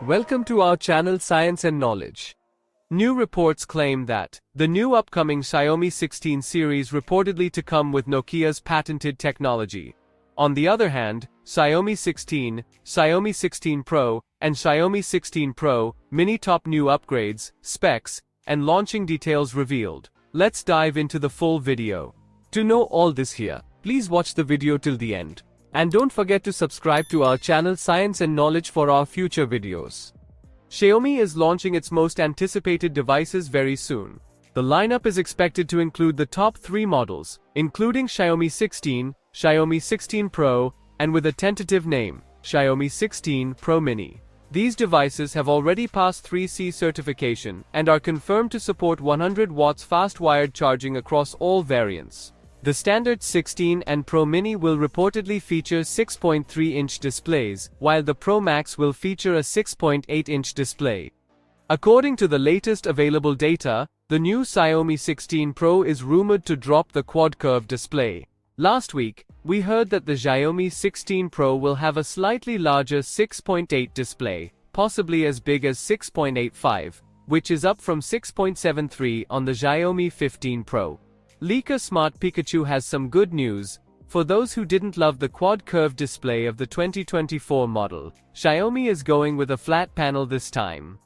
Welcome to our channel Science and Knowledge. New reports claim that the new upcoming Xiaomi 16 series reportedly to come with Nokia's patented technology. On the other hand, Xiaomi 16, Xiaomi 16 Pro, and Xiaomi 16 Pro Mini top new upgrades, specs, and launching details revealed. Let's dive into the full video. To know all this here, please watch the video till the end. And don't forget to subscribe to our channel Science and Knowledge for our future videos. Xiaomi is launching its most anticipated devices very soon. The lineup is expected to include the top 3 models, including Xiaomi 16, Xiaomi 16 Pro, and with a tentative name, Xiaomi 16 Pro Mini. These devices have already passed 3C certification and are confirmed to support 100 watts fast wired charging across all variants. The standard 16 and Pro Mini will reportedly feature 6.3-inch displays, while the Pro Max will feature a 6.8-inch display. According to the latest available data, the new Xiaomi 16 Pro is rumored to drop the quad-curve display. Last week, we heard that the Xiaomi 16 Pro will have a slightly larger 6.8 display, possibly as big as 6.85, which is up from 6.73 on the Xiaomi 15 Pro. Leaker Smart Pikachu has some good news. For those who didn't love the quad-curve display of the 2024 model, Xiaomi is going with a flat panel this time.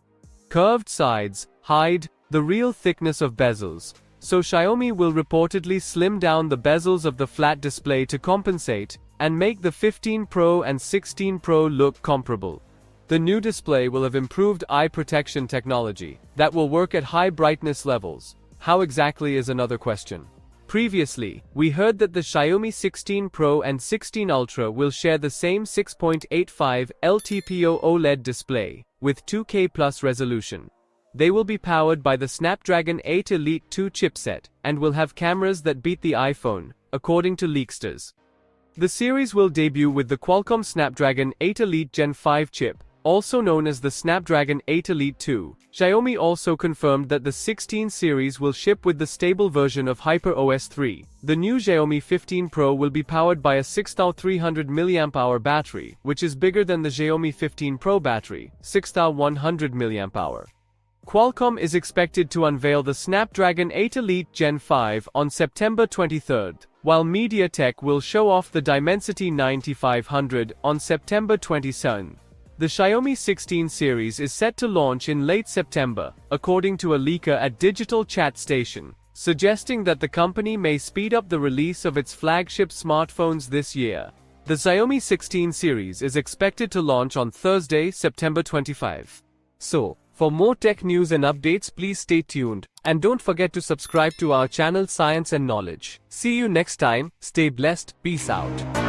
Curved sides hide the real thickness of bezels, so Xiaomi will reportedly slim down the bezels of the flat display to compensate, and make the 15 Pro and 16 Pro look comparable. The new display will have improved eye protection technology that will work at high brightness levels. How exactly is another question. Previously, we heard that the Xiaomi 16 Pro and 16 Ultra will share the same 6.85 LTPO OLED display, with 2K+ resolution. They will be powered by the Snapdragon 8 Elite 2 chipset, and will have cameras that beat the iPhone, according to leaksters. The series will debut with the Qualcomm Snapdragon 8 Elite Gen 5 chip, also known as the Snapdragon 8 Elite 2. Xiaomi also confirmed that the 16 series will ship with the stable version of HyperOS 3. The new Xiaomi 15 Pro will be powered by a 6300 mAh battery, which is bigger than the Xiaomi 15 Pro battery, 6100 mAh. Qualcomm is expected to unveil the Snapdragon 8 Elite Gen 5 on September 23, while MediaTek will show off the Dimensity 9500 on September 27. The Xiaomi 16 series is set to launch in late September, according to a leaker at Digital Chat Station, suggesting that the company may speed up the release of its flagship smartphones this year. The Xiaomi 16 series is expected to launch on Thursday, September 25. So, for more tech news and updates, please stay tuned, and don't forget to subscribe to our channel Science and Knowledge. See you next time, stay blessed, peace out.